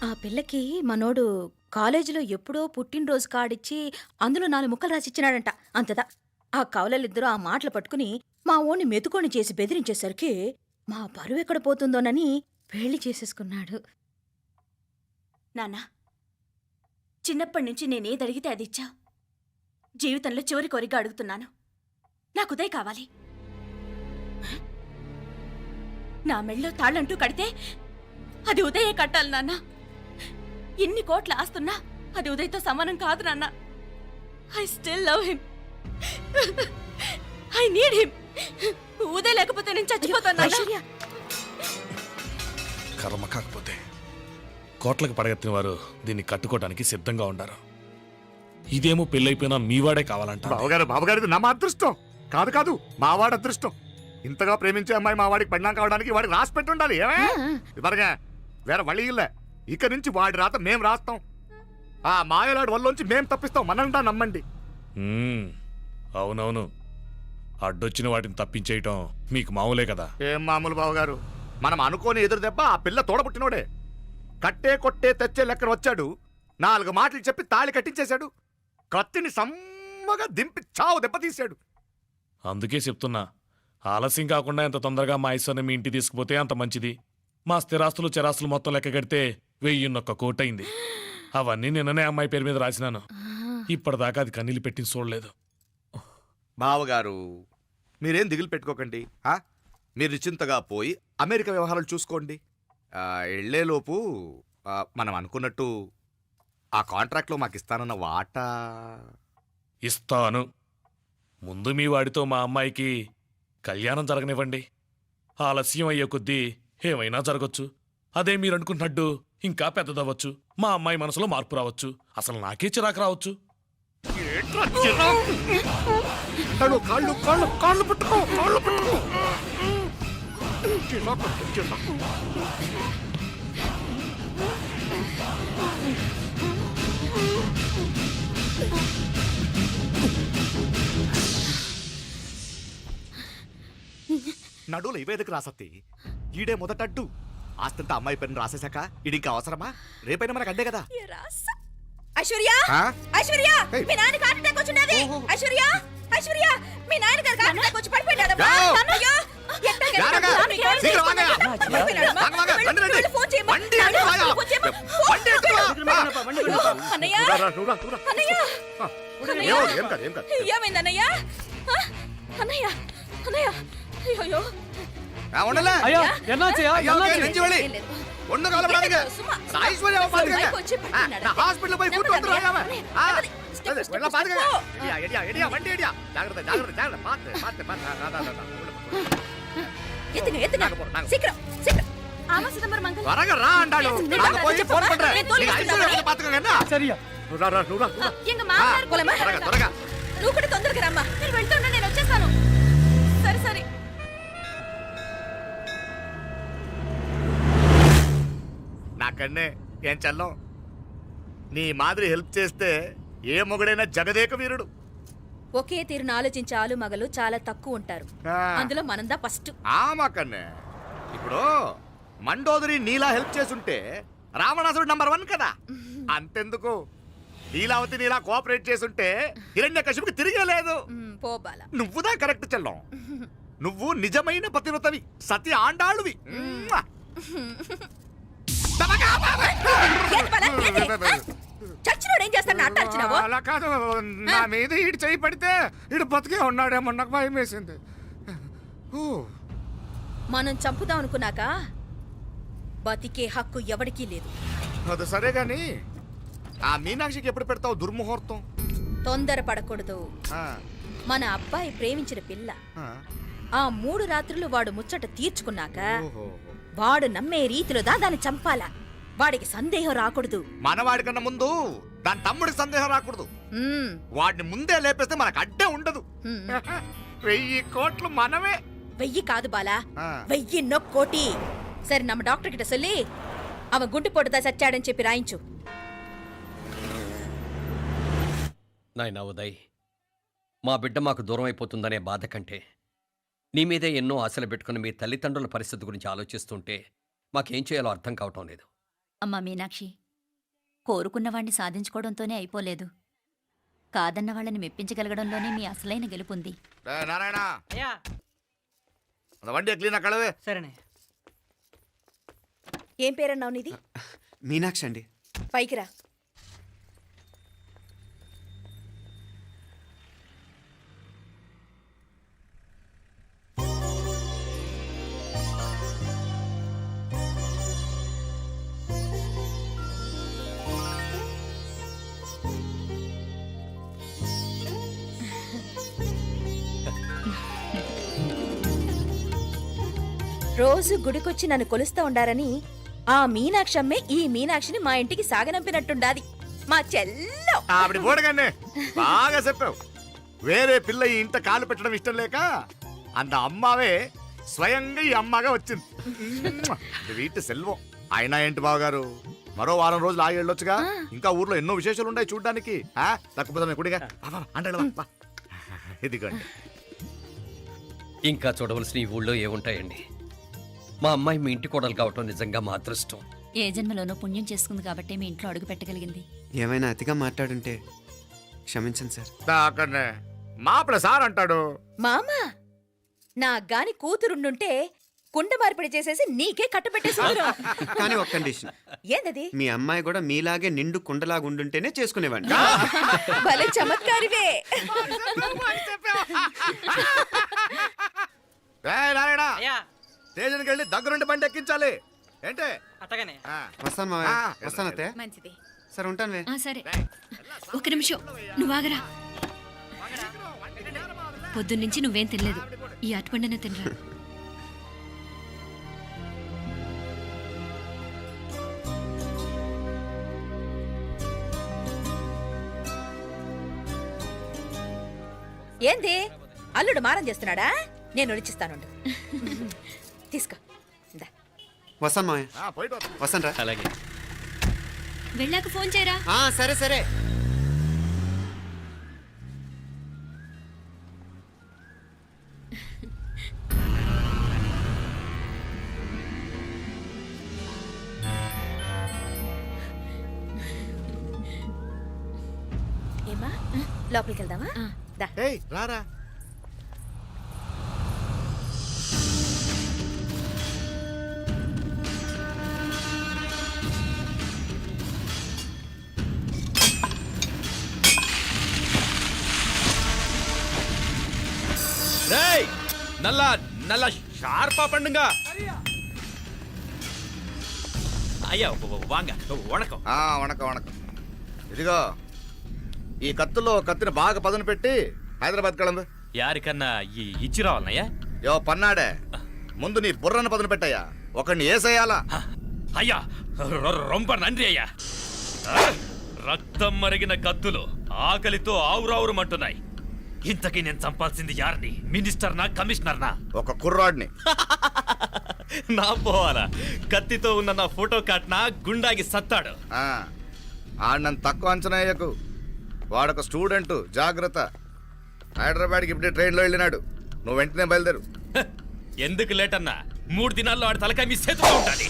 ఆ పిల్లకి మనోడు కాలేజీలో ఎప్పుడో పుట్టినరోజు కార్డిచ్చి అందులో 4 ముక్కలు రాసిచ్చినాడంట. అంతదా. ఆ కవలలిద్దరూ ఆ మాటలు పట్టుకుని మా వోణ్ణి మెతుకోని చేసి బెదిరించేసరికి మా పరువెక్కడ పోతుందోనని పెళ్లి చేసేసుకున్నాడు. నాన్నా, చిన్నప్పటినుంచి నేనేదడిగితే అదిచ్చావు. జీవితంలో చివరి కోరిక అడుగుతున్నాను. నాకు ఉదయ్ కావాలి. నా మెళ్ళో తాళ్ళంటూ కడితే అది ఉదయే కట్టాలి నాన్న. ఇన్ని కోట్ల ఆస్తున్నా అది ఉదయ్తో సమానం కాదు నాన్న. I still love him. I need him. Uday లేకపోతే నేను చచ్చిపోతాను నాన్న. ఐశ్వర్య, కర్మ కాకపోతే కోట్లకు పడగెత్తిన వారు దీన్ని కట్టుకోవడానికి సిద్ధంగా ఉండారు. ఇదేమో పెళ్ళైపోయినా మీవాడే కావాలంట. బావగారు నా అదృష్టం కాదు కాదు మావాడి అదృష్టం. ఇంతగా ప్రేమించే అమ్మాయి మా వాడికి పడినా కావడానికి వాడికి రాసి పెట్టి ఉండాలి. ఏమే ఇవరగా వేరే వళ్ళీ ఇల్లే. ఇక నుంచి వాడి రాత మేం రాస్తాం. ఆ మాయలాడి వల్లోంచి మేం తప్పిస్తాం. మనంటా నమ్మండి. అవునవును, అడ్డొచ్చిన వాటిని తప్పించేయటం మీకు మామూలే కదా. ఏం మామూలు బావగారు, మనం అనుకోని ఎదురు దెబ్బ ఆ పిల్ల తోడబుట్టినోడే. కట్టే కొట్టే తెచ్చే లెక్కన వచ్చాడు. 4 మాటలు చెప్పి తాళి కట్టించేశాడు. కత్తిని సమ్మగా దింపి చావు దెబ్బతీశాడు. అందుకే చెప్తున్నా, ఆలస్యం కాకుండా ఎంత తొందరగా మా ఐశ్వర్యం మీ ఇంటికి తీసుకుపోతే అంత మంచిది. మా స్థిరాస్తులు చిరాస్తులు మొత్తం లెక్క కడితే 1001 కోటయింది. అవన్నీ నిన్ననే అమ్మాయి పేరు మీద రాసినాను. ఇప్పటిదాకా అది కన్నీళ్ళు పెట్టి చూడలేదు. బావగారు మీరేం దిగులు పెట్టుకోకండి. మీరు నిశ్చింతగా పోయి అమెరికా వ్యవహారాలు చూసుకోండి. వెళ్లేలోపు మనం అనుకున్నట్టు ఆ కాంట్రాక్ట్లో మాకు ఇస్తానన్న వాటా ఇస్తాను. ముందు మీ వాడితో మా అమ్మాయికి కళ్యాణం జరగనివ్వండి. ఆలస్యం అయ్యే కొద్దీ ఏమైనా జరగచ్చు. అదే మీరు అనుకుంటున్నట్టు ఇంకా పెద్దదవ్వచ్చు. మా అమ్మాయి మనసులో మార్పు రావచ్చు. అసలు నాకే చిరాకు రావచ్చు. నడువులు ఇవేదకు రాసత్తి. ఈడే మొదటడ్డు. ఆస్తంతా అమ్మాయి పేరుని రాసేశాక ఇది ఇంకా అవసరమా? రేపైనా మనకు అడ్డే కదా. ఐశ్వర్య, ఐశ్వర్య, మీ నాన్న హార్ట్ అటాక్ వచ్చినది. ఐశ్వర్య, ఐశ్వర్య, మీ నాన్న గారు హార్ట్ అటాక్ వచ్చి పడిపోయాడమ్మా. అయ్యో, హాస్పిటల్ పోయి త్వరగా రా అంటాడు. నువ్వు కూడా తొందరగా రమ్మా. నేను వెళ్తున్నా, నేను వచ్చేస్తాను. సరే సరే. నాకన్నే ఏం చల్లం, నీ మాదిరి హెల్ప్ చేస్తే ఏ మొగుడైనా జగదేక వీరుడు. ఒకే తీరును ఆలోచించే ఆలు మగలు చాలా తక్కువ ఉంటారు. అందులో మనందా ఫస్ట్. మాకన్నే ఇప్పుడు మండోదరి నీలా హెల్ప్ చేసుంటే రావణాసుడు నంబర్ 1 కదా. అంతెందుకు, నీలావతి నీలా కోఆపరేట్ చేసుంటే హిరణ్యకశిపుకి తిరిగే లేదు. నువ్వుదా కరెక్ట్ చెల్లం. నువ్వు నిజమైన పతివ్రతవి, సతి ఆండాళ్ళువి. అలా కాదు, నా మీద ఈడు చేయి పడితే ఈడు బతికే ఉన్నాడేమో నాకు భయం వేసింది. మనం చంపుదాం అనుకున్నాక బతికే హక్కు ఎవరికీ లేదు. అది సరే గాని ఆ మీనాక్షికి ఎప్పుడు పెడతావు దుర్ముహూర్తం? తొందర పడకూడదు. మన అబ్బాయి ప్రేమించిన పిల్ల ఆ 3 రాత్రులు వాడు ముచ్చట తీర్చుకున్నాక వాడు నమ్మే రీతిలో దాన్ని చంపాలా. వాడికి సందేహం రాకూడదు. మనవాడి కన్నా ముందు దాని తమ్ముడికి సందేహం రాకూడదు. వాడిని ముందే లేపేస్తే మనకు అడ్డే ఉండదు. 1000 కోట్లు మనమే. 1000 కాదు బాలా, 1001 కోటి. సరే, నమ్మ డాక్టర్ కిட்ட சொல்லி அவன் గుండు పొట్టుదా చచ్చాడని చెప్పి రాయించు. నాయనా ఉదయ్, మా బిడ్డ మాకు దూరం అయిపోతుందనే బాధ కంటే నీ మీదే ఎన్నో ఆశలు పెట్టుకుని మీ తల్లిదండ్రుల పరిస్థితి గురించి ఆలోచిస్తుంటే మాకేం చేయాలో అర్థం కావటం లేదు. అమ్మా మీనాక్షి, కోరుకున్నవాణ్ణి సాధించుకోవడంతోనే అయిపోలేదు. కాదన్న వాళ్ళని మెప్పించగలగడంలోనే మీ అసలైన గెలుపుంది. నారాయణ అయ్యా அந்த வண்டியை క్లీన్ కళవే. సరేనే. ఏం పేరన్నావు నీది? మీనాక్షి అండి. పైకి రా. రోజు గుడికొచ్చి నన్ను కొలుస్తా ఉండారని ఆ మీనాక్షమ్మే ఈ మీనాక్షిని మా ఇంటికి సాగనంపినట్టుండాది. మా చెల్లో ఆవిడ పోడగానే బాగా చెప్పావు. వేరే పిల్ల ఈ ఇంట కాలు పెట్టడం ఇష్టం లేక అంత అమ్మావే స్వయంగా ఈ అమ్మగా వచ్చింది. వీటి సెల్వం. అయినా ఏంటి బావగారు, మరో వారం రోజులు ఆగి వెళ్ళొచ్చుగా. ఇంకా ఊర్లో ఎన్నో విశేషాలు ఉన్నాయి చూడ్డానికి. తక్కువ కుడిగా అంటే ఇదిగోండి. ఇంకా చూడవలసిన ఈ ఊళ్ళో ఏముంటాయండి? మా అమ్మాయి మీ ఇంటి కోడలు కావటం నిజంగా మా అదృష్టం. ఏ జన్మలోనో పుణ్యం చేసుకుంది కాబట్టి మీ ఇంట్లో అడుగు పెట్టగలిగింది. ఏమైనా అతిగా మాట్లాడుంటే క్షమించండి సార్. అక్కడనే మాపల సార్ అంటాడు. మామ నా గాని కూతురుండుంటే కుండ మార్పిడి చేసేసి నీకే కట్టబెట్టేసుకురా. కానీ ఒక కండిషన్. ఏందది? మీ అమ్మాయి కూడా మీలాగే నిండు కుండలాగా ఉండుంటేనే చేసుకునేవాడిని. భలే చమత్కారివే. నారాయణ అయ్యా స్టేషన్కి వెళ్ళి దగ్గరుండి బండి ఎక్కించాలి. ఏంటే అట్టగానే. వస్తాను మావయ్య. వస్తాను అత్తయ్య. మంచిది. సరే ఉంటాను. సరే, ఒక నిమిషం నువ్వు ఆగరా. పొద్దున్నుంచి నువ్వేం తినలేదు. ఈ అటుపండనే తినరా. ఏంది అల్లుడు మారం చేస్తున్నాడా? నేను ఒలిచిస్తానుండు. తీసుకో. ఇందా. వస్తాను మావయ్య. పోయిట్ వస్తాను రా. అలాగే. వెళ్ళాక ఫోన్ చేయరా. సరే సరే. ఏమా లోపలికి వెళ్దామా? దా. ఏయ్ రారా. டேய் நல்லா நல்லா ஷார்ப்பா பண்ணுங்க. ஐயா வாங்க வணக்கம். వణకం వణకం. ఇదిగో ఈ కత్తుల్లో కత్తిని బాగా పదును పెట్టి హైదరాబాద్ కళందు. யாருக்கண்ணா ఇచ్చి రావాలన్నయ్యా? యో పన్నాడే, ముందు నీ బుర్రను పదును పెట్టయ్యా. ఒకడిని ఏసేయాలా. అయ్యా రొంబ నంది అయ్యా. రక్తం మరిగిన కత్తులు ఆకలితో ఆవురావురమంటున్నాయి. ఇంతకీ నేను చంపాల్సింది యారిని? మినిస్టర్నా కమిషనర్నా? ఒక కుర్రాడిని. నా పోవాలా? కత్తితో ఉన్న నా ఫోటో కాట్నా గుండాగి సత్తాడు. ఆడినంత తక్కువ అంచనా వేయకు. వాడొక స్టూడెంట్, జాగ్రత్త. హైదరాబాద్కి ఇప్పుడే ట్రైన్లో వెళ్ళినాడు. నువ్వు వెంటనే బయలుదేరు. ఎందుకు లేట్ అన్నా? 3 దినాల్లో ఆడి తలకాయ మీ చేతిలో ఉండాలి.